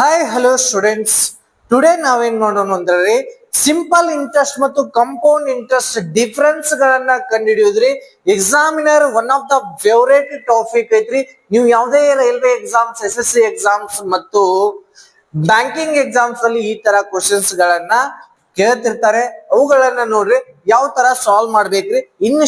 Hi hello students, today ನಾವೇನ್ ಮಾಡೋಣ ಅಂದ್ರೆ ಸಿಂಪಲ್ ಇಂಟ್ರೆಸ್ಟ್ ಮತ್ತು ಕಂಪೌಂಡ್ ಇಂಟ್ರೆಸ್ಟ್ ಡಿಫರೆನ್ಸ್ ಗಳನ್ನ ಕಂಡುಹಿಡಿಯೋದ್ರಿ. Examiner one of the favourite topic ಐತ್ರಿ. ನೀವು ಯಾವುದೇ ರೈಲ್ವೆ ಎಕ್ಸಾಮ್ಸ್, SSC ಎಕ್ಸಾಮ್ಸ್ ಮತ್ತು ಬ್ಯಾಂಕಿಂಗ್ ಎಕ್ಸಾಮ್ಸ್ ಅಲ್ಲಿ ಈ ತರ ಕ್ವಶನ್ಸ್ ಗಳನ್ನ ಕೇಳ್ತಿರ್ತಾರೆ. ಅವುಗಳನ್ನ ನೋಡ್ರಿ ಯಾವ ತರ ಸಾಲ್ವ್ ಮಾಡ್ಬೇಕ್ರಿ ಇನ್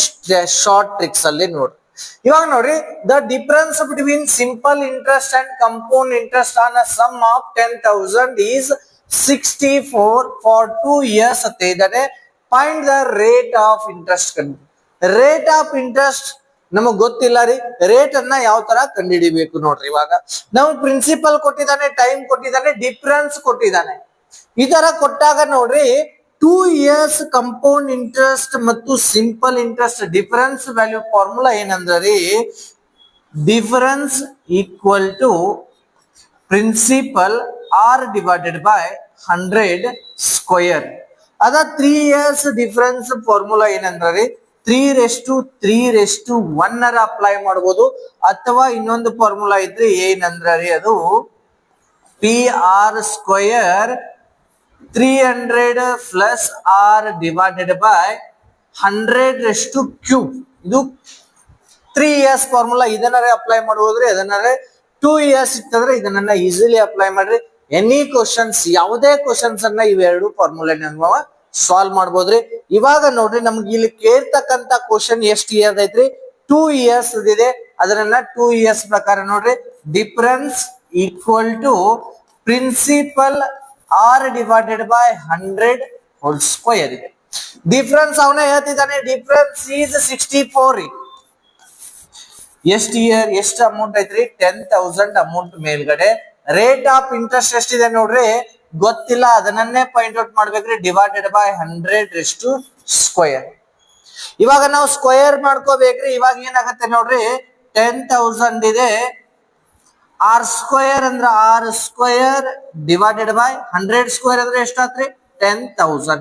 ಶಾರ್ಟ್ ಟ್ರಿಕ್ಸ್ ಅಲ್ಲಿ ನೋಡ್ರಿ. ಇವಾಗ ನೋಡ್ರಿ, the difference between simple interest and compound interest on a sum of 10,000 is 64 for 2 years ಅಂತ ಇದ್ದಾರೆ. Find the rate of interest. Rate of interest ನಮಗ್ ಗೊತ್ತಿಲ್ಲ ರೀ. ರೇಟ್ ಅನ್ನ ಯಾವ ತರ ಕಂಡುಹಿಡಿಬೇಕು ನೋಡ್ರಿ. ಇವಾಗ ನಾವು ಪ್ರಿನ್ಸಿಪಲ್ ಕೊಟ್ಟಿದ್ದಾನೆ, ಟೈಮ್ ಕೊಟ್ಟಿದ್ದಾನೆ, ಡಿಫರೆನ್ಸ್ ಕೊಟ್ಟಿದ್ದಾನೆ. ಈ ತರ ಕೊಟ್ಟಾಗ ನೋಡ್ರಿ 2 ಇಯರ್ಸ್ ಕಂಪೌಂಡ್ ಇಂಟ್ರೆಸ್ಟ್ ಮತ್ತು simple interest difference value formula ಏನಂದ್ರೆ difference equal to principal R divided by 100 square. ಅದ 3 ಇಯರ್ಸ್ ಡಿಫರೆನ್ಸ್ ಫಾರ್ಮುಲಾ ಏನಂದ್ರೆ 3:3:1 ಅಪ್ಲೈ ಮಾಡಬಹುದು. ಅಥವಾ ಇನ್ನೊಂದು ಫಾರ್ಮುಲಾ ಇದ್ರೆ ಏನಂದ್ರೆ ಅದು P R square 300 plus R divided by 100 ಇದು 3 ಇಯರ್ಸ್ ಫಾರ್ಮುಲಾ. ಇದನ್ನ ಅಪ್ಲೈ ಮಾಡಬಹುದ್ರಿ. ಅದನ್ನ 2 ಇಯರ್ಸ್ ಇತ್ತಂದ್ರೆ ಇದನ್ನ ಈಸಿಲಿ ಅಪ್ಲೈ ಮಾಡ್ರಿ. ಎನಿ ಕ್ವಶನ್ಸ್, ಯಾವುದೇ ಕ್ವಶನ್ಸ್ ಅನ್ನ ಇವೆರಡು ಫಾರ್ಮುಲಾ ಸಾಲ್ವ್ ಮಾಡಬಹುದ್ರಿ. ಇವಾಗ ನೋಡ್ರಿ, ನಮ್ಗೆ ಇಲ್ಲಿ ಕೇಳ್ತಕ್ಕಂತ ಕ್ವಶನ್ ಎಷ್ಟು ಇಯರ್ ಐತ್ರಿ? 2 ಇಯರ್ಸ್ ಇದೆ. ಅದನ್ನ 2 ಇಯರ್ಸ್ ಪ್ರಕಾರ ನೋಡ್ರಿ, difference equal to principal R divided by 100 whole square ಇದೆ. ಡಿಫರೆನ್ಸ್ ಅವನ ಹೇಳ್ತಿದ್ದಾನೆ, ಡಿಫರೆನ್ಸ್ ಈಸ್ 64. ಎಷ್ಟು ಇಯರ್, ಎಷ್ಟು ಅಮೌಂಟ್ ಐತ್ರಿ? 10,000 ಅಮೌಂಟ್ ಮೇಲ್ಗಡೆ. ರೇಟ್ ಆಫ್ ಇಂಟ್ರೆಸ್ಟ್ ಎಷ್ಟಿದೆ ನೋಡ್ರಿ, ಗೊತ್ತಿಲ್ಲ. ಅದನ್ನೇ ಪಾಯಿಂಟ್ ಔಟ್ ಮಾಡ್ಬೇಕ್ರಿ. Divided by 100 square. ಇವಾಗ ನಾವು ಸ್ಕ್ವೇರ್ ಮಾಡ್ಕೋಬೇಕ್ರಿ. ಇವಾಗ ಏನಾಗತ್ತೆ ನೋಡ್ರಿ, 10,000 ಇದೆ. ಆರ್ ಸ್ಕ್ವೇರ್ ಅಂದ್ರ R square divided by 100 square ಅಂದ್ರೆ ಎಷ್ಟಾತ್ರಿ? 10,000.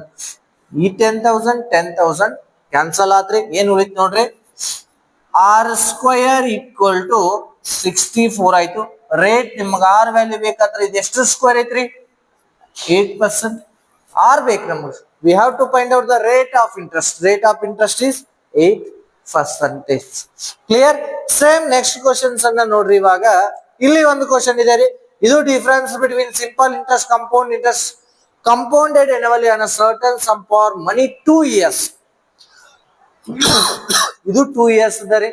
ಈ 10,000 ಕ್ಯಾನ್ಸಲ್ ಆತ್ರಿ. ಏನ್ ಉಳಿತ್ ನೋಡ್ರಿ, ಆರ್ ಸ್ಕ್ವೇರ್ ಈಕ್ವಲ್ ಟು 64 ಆಯ್ತು. ರೇಟ್ ನಿಮ್ಗೆ ಆರ್ ವ್ಯಾಲ್ಯೂ ಬೇಕಾದ್ರೆ ಇದು ಎಷ್ಟು ಸ್ಕ್ವೇರ್ ಐತ್ರಿ? 8%. ಆರ್ ಬೇಕು ನಮಗೆ. We have to find out the rate of interest. Rate of interest is 8%. Clear? Same next questions ಅನ್ನ ನೋಡ್ರಿ. ಇವಾಗ ಇಲ್ಲಿ ಒಂದು ಕ್ವಶನ್ ಇದೆ ರೀ. ಇದು difference between simple interest, compound interest, compounded annually on a certain sum for money 2 years. ಇದು 2 years ಇದೆ.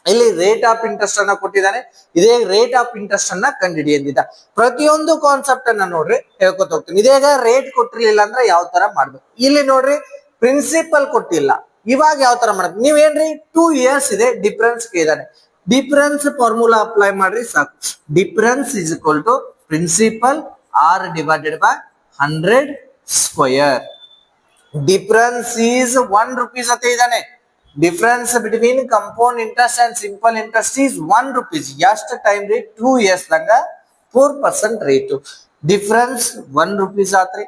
ಇಲ್ಲಿ ರೇಟ್ ಆಫ್ ಇಂಟ್ರೆಸ್ಟ್ ಅನ್ನ ಕೊಟ್ಟಿದ್ದಾನೆ. ಇದೇ ರೇಟ್ ಆಫ್ ಇಂಟ್ರೆಸ್ಟ್ ಅನ್ನ ಕಂಡುಹಿಡಿಯಂದಿದ್ದ. ಪ್ರತಿಯೊಂದು ಕಾನ್ಸೆಪ್ಟ್ ಅನ್ನ ನೋಡ್ರಿ ಹೇಳ್ಕೊತ ಹೋಗ್ತೀನಿ. ಇದೇಗ ರೇಟ್ ಕೊಟ್ಟಿರ್ಲಿಲ್ಲ ಅಂದ್ರೆ ಯಾವ ತರ ಮಾಡ್ಬೇಕು. ಇಲ್ಲಿ ನೋಡ್ರಿ, ಪ್ರಿನ್ಸಿಪಲ್ ಕೊಟ್ಟಿಲ್ಲ. ಇವಾಗ ಯಾವ ತರ ಮಾಡ್ಬೇಕು? ನೀವೇನ್ರಿ 2 ಇಯರ್ಸ್ ಇದೆ, ಡಿಫರೆನ್ಸ್ ಕೇಳಿದಾನೆ. ಡಿಫರೆನ್ಸ್ ಫಾರ್ಮುಲಾ ಅಪ್ಲೈ ಮಾಡ್ರಿ ಸಾಕು. Difference is equal to principal R divided by 100 square. Difference is 1 rupees ಅಂತ ಇದ್ದಾನೆ. Difference between compound interest and simple interest is 1 rupees. ಎಷ್ಟು ಟೈಮ್ ರೇಟ್? 2 ಇಯರ್ಸ್ ದಾಗ 4% ರೇಟ್. ಡಿಫರೆನ್ಸ್ 1 ರೂಪೀಸ್ ಆತ್ರಿ.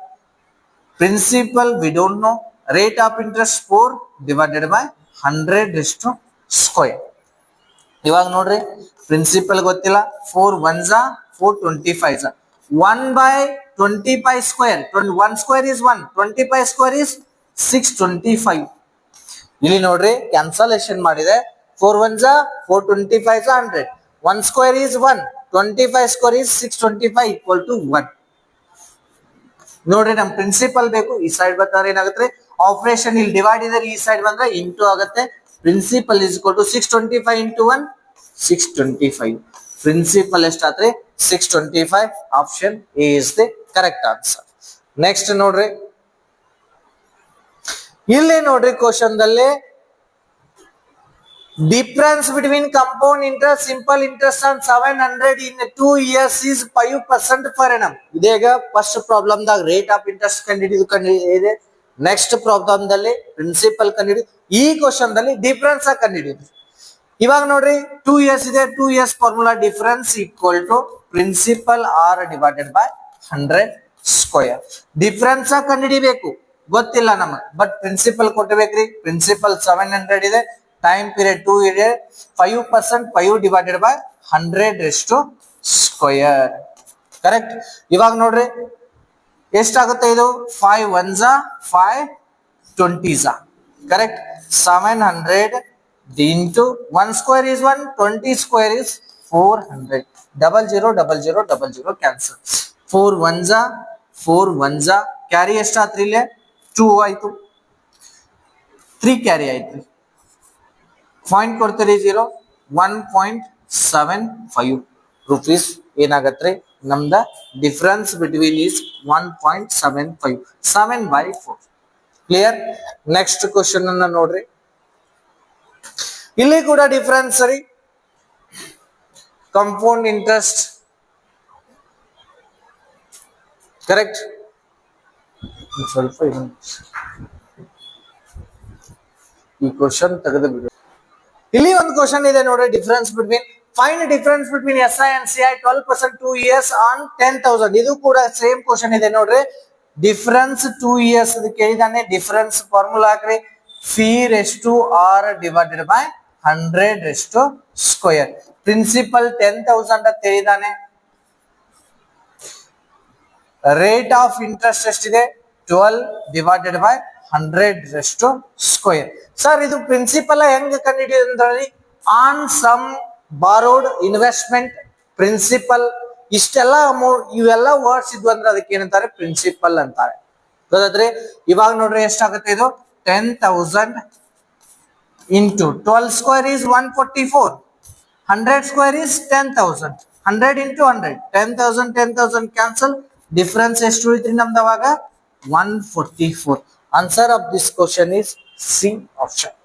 Principal we don't know. Rate of interest 4 divided by 100 square. ಇವಾಗ ನೋಡ್ರಿ, principal ಗೊತ್ತಿಲ್ಲ. 4 1s 425 1 by 25 square. 1 square is 1, 25 square is 625. ಇಲ್ಲಿ ನೋಡ್ರಿ, cancellation ಮಾಡಿದೆ. 4 1s 425 100. 1 square is 1, 25 square is 625 equal to 1. ನೋಡ್ರಿ, ನಮ್ ಪ್ರಿನ್ಸಿಪಲ್ ಬೇಕು. ಈ ಸೈಡ್ ಬಂದ್ರೆ ಏನಾಗುತ್ತೆ? ಆಪರೇಷನ್ ಇಲ್ಲಿ ಡಿವೈಡ್ ಇದೆ, ಈ ಸೈಡ್ ಬಂದ್ರೆ ಇಂಟು ಆಗುತ್ತೆ. Principal is equal to 625 into 1 625. Principal ಎಷ್ಟಾತ್ರಿ? 625. Option A is the correct answer. Next ನೋಡ್ರಿ, ಇಲ್ಲಿ ನೋಡ್ರಿ ಕ್ವಶನ್ ದಲ್ಲಿ difference between compound interest, simple interest and 700 in 2 years is 5% per annum. ಇದೀಗ ಫಸ್ಟ್ ಪ್ರಾಬ್ಲಮ್ ದಾಗ ರೇಟ್ ಆಫ್ ಇಂಟ್ರೆಸ್ಟ್ ಕಂಡುಹಿಡಿದು next problem ದಲ್ಲಿ principal ಕಂಡುಹಿಡಿದು, ಈ ಕ್ವಶನ್ ದಲ್ಲಿ ಡಿಫರೆನ್ಸ್ ಕಂಡುಹಿಡಿದು. ಇವಾಗ ನೋಡ್ರಿ, 2 ಇಯರ್ಸ್ ಇದೆ. 2 years formula difference equal to principal R divided by 100 square. Difference ಕಂಡುಹಿಡಿಬೇಕು, ಗೊತ್ತಿಲ್ಲ ನಮಗೆ. But principal ಕೊಟ್ಟಬೇಕ್ರಿ. ಪ್ರಿನ್ಸಿಪಲ್ 700 ಇದೆ. ಟೈಮ್ ಪೀರಿಯಡ್ 2 ಇದೆ. 5%, 5 ಡಿವೈಡೆಡ್ ಬೈ 100 ಸ್ಕ್ವೇರ್. ಕರೆಕ್ಟ್. ಇವಾಗ ನೋಡ್ರಿ ಎಷ್ಟಾಗುತ್ತೆ ಇದು 5 1s 5 20s correct. 700 into 1 square is 1, 20 square is 400. 000000 cancel. 4 1s 4 1s carry ಎಷ್ಟಾತ್ರಿ ಇಲ್ಲೇ 2 ಆಯ್ತು, 3 ಕ್ಯಾರಿ ಆಯ್ತು. ಪಾಯಿಂಟ್ ಕೊಡ್ತೀರಿ 0 1.75 rupees ಏನಾಗತ್ರಿ ನಮ್ದ difference between is 1.75 7/4. Clear. Next question ಅನ್ನ ನೋಡ್ರಿ. ಇಲ್ಲಿ ಕೂಡ ಡಿಫರೆನ್ಸ್ ಸರಿ. Compound interest correct. ಸ್ವಲ್ಪ ಈ ಕ್ವಶನ್ ತೆಗೆದು ಬಿಡು. ಇಲ್ಲಿ ಒಂದು ಕ್ವಶನ್ ಇದೆ ನೋಡ್ರಿ, difference between find difference between SI and CI 12% 2 years on 10,000. ಇದು ಕೂಡ ಸೇಮ್ ಕ್ವಶನ್ ಇದೆ ನೋಡ್ರಿ. ಡಿಫರೆನ್ಸ್ 2 years ಕೇಳಿದಾನೆ. ಡಿಫರೆನ್ಸ್ ಫಾರ್ಮುಲಾ ಹಾಕ್ರಿ, P rest R divided by 100 rest square. Principal 10,000 ಅಂತ ಹೇಳಿದಾನೆ. ರೇಟ್ ಆಫ್ ಇಂಟ್ರೆಸ್ಟ್ ಎಷ್ಟಿದೆ 12 divided by 100 rest square. Sir ಇದು ಪ್ರಿನ್ಸಿಪಲ್ ಹೆಂಗ್ ಕಂಡುಹಿಡಿಯೋದು ಅಂದ್ರೆ on sum borrowed investment principal. ಇಷ್ಟೆಲ್ಲ ಅಮೌಂಟ್ ಇವೆಲ್ಲ ವರ್ಡ್ಸ್ ಇದ್ವು ಅಂದ್ರೆ ಅದಕ್ಕೆ ಏನಂತಾರೆ ಪ್ರಿನ್ಸಿಪಲ್ ಅಂತಾರೆ. ಗೊತ್ತಾದ್ರೆ ಇವಾಗ ನೋಡ್ರಿ ಎಷ್ಟಾಗುತ್ತೆ ಇದು 10,000 into 12 square is 144, 100 square is 10,000, 100 into 100 10,000 cancel. Difference ಎಷ್ಟು ಉಳಿತ್ರಿ ನಮ್ದು ಅವಾಗ 144. Answer of this question is C option.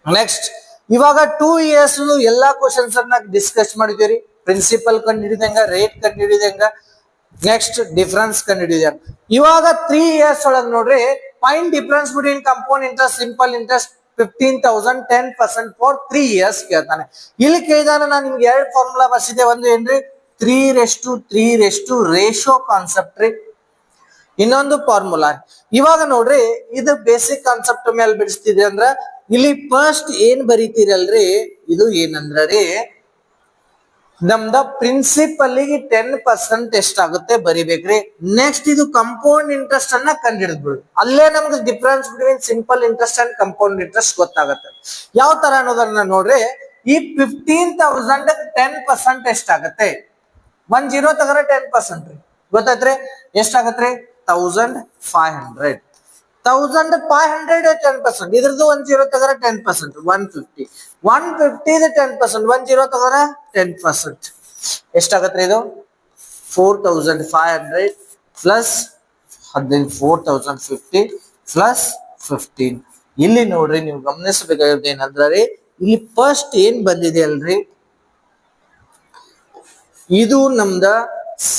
Next ಇವಾಗ 2 years ಎಲ್ಲಾ ಕ್ವಶನ್ಸ್ ಅನ್ನ ಡಿಸ್ಕಸ್ ಮಾಡಿದ್ವಿ. ಪ್ರಿನ್ಸಿಪಲ್ ಕಂಡುಹಿಡಿದಂಗ, ರೇಟ್ ಕಂಡುಹಿಡಿದಂಗ, ನೆಕ್ಸ್ಟ್ ಡಿಫರೆನ್ಸ್ ಕಂಡುಹಿಡಿದಂಗ. ಇವಾಗ 3 years ಒಳಗೆ ನೋಡ್ರಿ find difference between compound interest simple interest 15,000 10% for 3 years ಕೇಳ್ತಾನೆ. ಇಲ್ಲಿ ಕೇಳಿದಾನ ನಾನು ನಿಮ್ಗೆ 2 ಫಾರ್ಮುಲಾ ಬರ್ಸಿದೆ. ಒಂದು ಏನ್ರಿ 3:3 ರೇಷಿಯೋ ಕಾನ್ಸೆಪ್ಟ್ ರೀ. ಇನ್ನೊಂದು ಫಾರ್ಮುಲಾ. ಇವಾಗ ನೋಡ್ರಿ ಇದು ಬೇಸಿಕ್ ಕಾನ್ಸೆಪ್ಟ್ ಮೇಲೆ ಬಿಡಿಸ್ತಿದ್ರಿ ಅಂದ್ರ ಇಲ್ಲಿ ಫಸ್ಟ್ ಏನ್ ಬರೀತೀರಲ್ರಿ ಇದು ಏನಂದ್ರ ರೀ ನಮ್ದ ಪ್ರಿನ್ಸಿಪಲ್ ಗೆ 10% ಎಷ್ಟಾಗುತ್ತೆ ಬರಿಬೇಕ್ರಿ. ನೆಕ್ಸ್ಟ್ ಇದು ಕಂಪೌಂಡ್ ಇಂಟ್ರೆಸ್ಟ್ ಅನ್ನ ಕಂಡುಹಿಡಿದ್ಬಿಡು. ಅಲ್ಲೇ ನಮ್ಗೆ difference between simple interest and compound interest ಗೊತ್ತಾಗುತ್ತೆ. ಯಾವ ತರ ಅನ್ನೋದನ್ನ ನೋಡ್ರಿ. ಈ 15,000 10% ಎಷ್ಟಾಗತ್ತೆ 10 ತಗರ 10% ರೀ. ಗೊತ್ತಾಯ್ತ್ರಿ ಎಷ್ಟಾಗತ್ರಿ 1,500. 1,500 10%. ಇದ್ರದ್ದು 10 ತಗರ 10% 150. 150 10%. 10 ತಗರ 10% ಎಷ್ಟಾಗತ್ರಿ ಇದು 4,500 ಪ್ಲಸ್ 4,050 ಪ್ಲಸ್ 15. ಇಲ್ಲಿ ನೋಡ್ರಿ ನೀವು ಗಮನಿಸಬೇಕಾಗಿರೋದು ಏನಂದ್ರೆ ರೀ ಇಲ್ಲಿ ಫಸ್ಟ್ ಏನ್ ಬಂದಿದೆ ಅಲ್ರಿ ಇದು ನಮ್ದ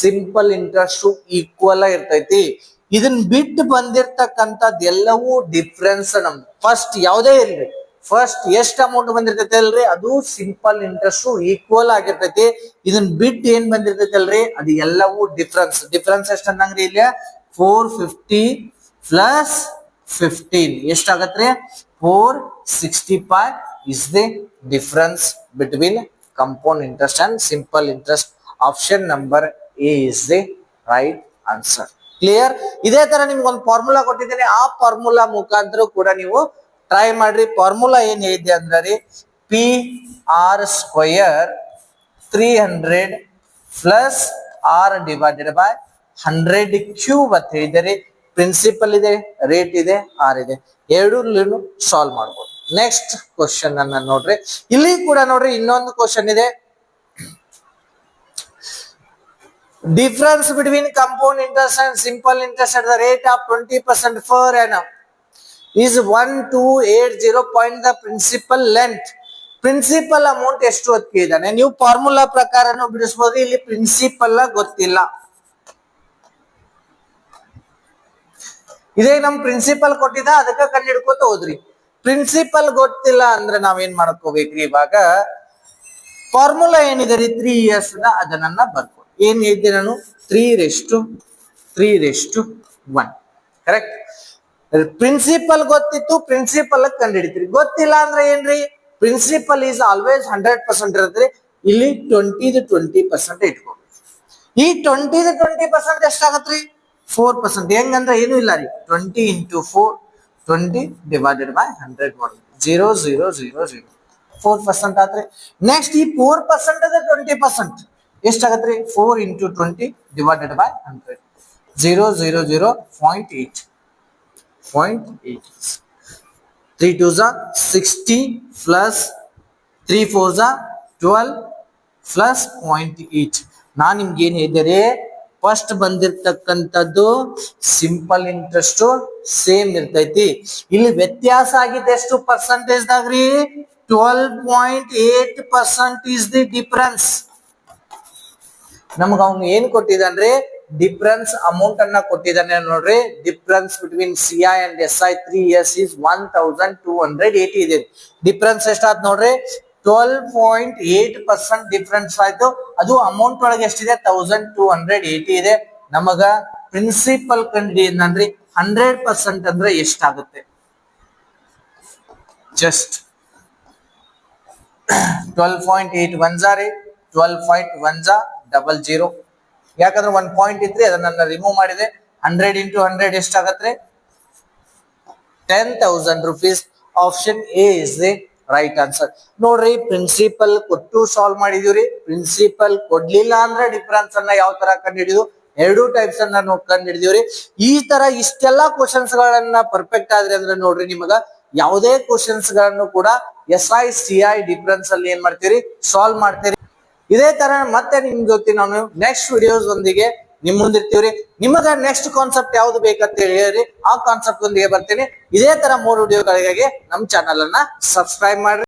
ಸಿಂಪಲ್ ಇಂಟ್ರೆಸ್ಟ್ ಈಕ್ವಲ್ ಇರ್ತೈತಿ. ಇದನ್ನ ಬಿಟ್ಟು ಬಂದಿರ್ತಕ್ಕಂಥದ್ದು ಎಲ್ಲವೂ ಡಿಫ್ರೆನ್ಸ್ ನಮ್ದು. ಫಸ್ಟ್ ಯಾವುದೇ ಇರ್ಲಿ ಫಸ್ಟ್ ಎಷ್ಟು ಅಮೌಂಟ್ ಬಂದಿರ್ತೈತಿ ಅಲ್ರಿ ಅದು ಸಿಂಪಲ್ ಇಂಟ್ರೆಸ್ಟ್ ಈಕ್ವಲ್ ಆಗಿರ್ತೈತಿ. ಇದನ್ನ ಬಿಟ್ಟು ಏನ್ ಬಂದಿರ್ತೈತಿ ಅಲ್ರಿ ಅದು ಎಲ್ಲವೂ ಡಿಫ್ರೆನ್ಸ್. ಡಿಫ್ರೆನ್ಸ್ ಎಷ್ಟು ಅಂದಂಗ್ರಿ ಇಲ್ಲಿ 450 plus 15 ಎಷ್ಟಾಗತ್ರಿ 465 is the difference between compound interest and simple interest. Option number A is the right answer. Clear. ಇದೇ ತರ ನಿಮ್ಗೆ ಒಂದು ಫಾರ್ಮುಲಾ ಕೊಟ್ಟಿದ್ದೇನೆ. ಆ ಫಾರ್ಮುಲಾ ಮುಖಾಂತರ ಕೂಡ ನೀವು ಟ್ರೈ ಮಾಡ್ರಿ. ಫಾರ್ಮುಲಾ ಏನ್ ಹೇಳಿದೆ ಅಂದ್ರೆ PR square 300 plus R divided by 100 cube ಅಂತ ಹೇಳಿದರೆ ಪ್ರಿನ್ಸಿಪಲ್ ಇದೆ, ರೇಟ್ ಇದೆ, ಆರ್ ಇದೆ. ಎರಡೂ ಸಾಲ್ವ್ ಮಾಡ್ಬೋದು. ನೆಕ್ಸ್ಟ್ ಕ್ವಶನ್ ಅನ್ನ ನೋಡ್ರಿ. ಇಲ್ಲಿ ಕೂಡ ನೋಡ್ರಿ ಇನ್ನೊಂದು ಕ್ವಶನ್ ಇದೆ. Difference between compound interest and simple interest at the rate of 20% per annum is 1280. Point the principal length. Principal amount ಎಷ್ಟು ಹೊತ್ತಿದ್ದಾನೆ ನೀವು ಫಾರ್ಮುಲಾ ಪ್ರಕಾರನು ಬಿಡಿಸಬಹುದು. ಇಲ್ಲಿ ಪ್ರಿನ್ಸಿಪಲ್ ಗೊತ್ತಿಲ್ಲ. ಇದೇ ನಮ್ ಪ್ರಿನ್ಸಿಪಲ್ ಕೊಟ್ಟಿದ್ದ ಅದಕ್ಕೆ ಕಂಡು ಹಿಡ್ಕೋತ ಹೋದ್ರಿ. ಪ್ರಿನ್ಸಿಪಲ್ ಗೊತ್ತಿಲ್ಲ ಅಂದ್ರೆ ನಾವೇನ್ ಮಾಡ್ಕೋಬೇಕ್ರಿ ಇವಾಗ ಫಾರ್ಮುಲಾ ಏನಿದೆ ರೀ 3 years ಅದನ್ನ ಬರ್ಕೊ. ಏನ್ ಹೇಳಿದ್ದೆ ನಾನು 3:1 ಕರೆಕ್ಟ್. ಪ್ರಿನ್ಸಿಪಲ್ ಗೊತ್ತಿತ್ತು ಪ್ರಿನ್ಸಿಪಲ್ ಕಂಡು ಹಿಡಿತೀರಿ. ಗೊತ್ತಿಲ್ಲ ಅಂದ್ರೆ ಏನ್ರಿ ಪ್ರಿನ್ಸಿಪಲ್ ಈಸ್ ಆಲ್ವೇಸ್ 100% ಇರುತ್ತೆ. ಇಲ್ಲಿ 20% ಇಟ್ಕೊ. ಈ 20% ಎಷ್ಟಾಗತ್ರಿ? 4%. ಹೆಂಗಂದ್ರೆ ಏನು ಇಲ್ಲ ರೀ, 20 into 4, 20 divided by 100 ಮಾಡಿ 0 0 0 0 4% ಆತ್ರಿ. ನೆಕ್ಸ್ಟ್ ಈ 4% ಅದ 20% ಎಷ್ಟಾಗತ್ರಿ? 4 into 20 divided by 100 0 0 0 0.8 3 2s are 60 plus 3 4s are 12 plus 0.8. ನಾನು ನಿಮ್ಗೆ ಏನ್ ಹೇಳಿದರೆ, ಫಸ್ಟ್ ಬಂದಿರ್ತಕ್ಕಂಥದ್ದು ಸಿಂಪಲ್ ಇಂಟ್ರೆಸ್ಟ್ ಸೇಮ್ ಇರ್ತೈತಿ. ಇಲ್ಲಿ ವ್ಯತ್ಯಾಸ ಆಗಿದ್ದ ಎಷ್ಟು ಪರ್ಸೆಂಟೇಜ್ ದಾಗ್ರಿ? 12.8% is the difference. ನಮಗ ಅವ್ನು ಏನ್ ಕೊಟ್ಟಿದ್ದಾನ್ರಿ? ಡಿಫರೆನ್ಸ್ ಅಮೌಂಟ್ ಅನ್ನ ಕೊಟ್ಟಿದ್ದಾನೆ ನೋಡ್ರಿ. Difference between CI and SI 3 years is 1280 ಇದೆ. ಡಿಫರೆನ್ಸ್ ಎಷ್ಟಾತ್ ನೋಡ್ರಿ? 12.8% ಡಿಫರೆನ್ಸ್ ಆಯ್ತು. ಅದು ಅಮೌಂಟ್ ಒಳಗೆ ಎಷ್ಟಿದೆ? 1280 ಇದೆ. ನಮಗ ಪ್ರಿನ್ಸಿಪಲ್ ಕಂಡಿಡಿಯನ್ರಿ 100% ಅಂದ್ರೆ ಎಷ್ಟಾಗುತ್ತೆ? ಜಸ್ಟ್ 12.8 1 ರೀ, 12.1 00. ಯಾಕಂದ್ರೆ 1 ಪಾಯಿಂಟ್ ಇತ್ರಿ, ಅದನ್ನ ರಿಮೂವ್ ಮಾಡಿದೆ. 100 into 100 ಎಷ್ಟಾಗತ್ರಿ? 10,000 rupees. Option A is the right answer. ನೋಡ್ರಿ, ಪ್ರಿನ್ಸಿಪಲ್ ಕೊಟ್ಟು ಸಾಲ್ವ್ ಮಾಡಿದೀವ್ರಿ. ಪ್ರಿನ್ಸಿಪಲ್ ಕೊಡ್ಲಿಲ್ಲ ಅಂದ್ರೆ ಡಿಫರೆನ್ಸ್ ಅನ್ನ ಯಾವ ತರ ಕಂಡು ಹಿಡಿದು, ಎರಡು ಟೈಪ್ಸ್ ಅನ್ನ ನಾವು ಕಂಡು ಹಿಡಿದೀವ್ರಿ. ಈ ತರ ಇಷ್ಟೆಲ್ಲಾ ಕ್ವಶನ್ಸ್ ಗಳನ್ನ ಪರ್ಫೆಕ್ಟ್ ಆದ್ರೆ ಅಂದ್ರೆ ನೋಡ್ರಿ, ನಿಮಗ ಯಾವುದೇ ಕ್ವಶನ್ಸ್ ಗಳನ್ನು ಕೂಡ SI CI ಡಿಫರೆನ್ಸ್ ಅಲ್ಲಿ ಏನ್ ಮಾಡ್ತೀರಿ? ಸಾಲ್ವ್ ಮಾಡ್ತೀರಿ. ಇದೇ ತರ ಮತ್ತೆ ನಿಮ್ ಜೊತೆ ನಾನು ನೆಕ್ಸ್ಟ್ ವಿಡಿಯೋಸ್ ಒಂದಿಗೆ ನಿಮ್ ಮುಂದಿರ್ತೀವ್ರಿ. ನಿಮಗ ನೆಕ್ಸ್ಟ್ ಕಾನ್ಸೆಪ್ಟ್ ಯಾವ್ದು ಬೇಕಂತ ಹೇಳಿ ಆ ಕಾನ್ಸೆಪ್ಟ್ ಒಂದಿಗೆ ಬರ್ತೀನಿ. ಇದೇ ತರ 3 ವಿಡಿಯೋಗಳಿಗಾಗಿ ನಮ್ ಚಾನಲ್ ಅನ್ನ ಸಬ್ಸ್ಕ್ರೈಬ್ ಮಾಡ್ರಿ.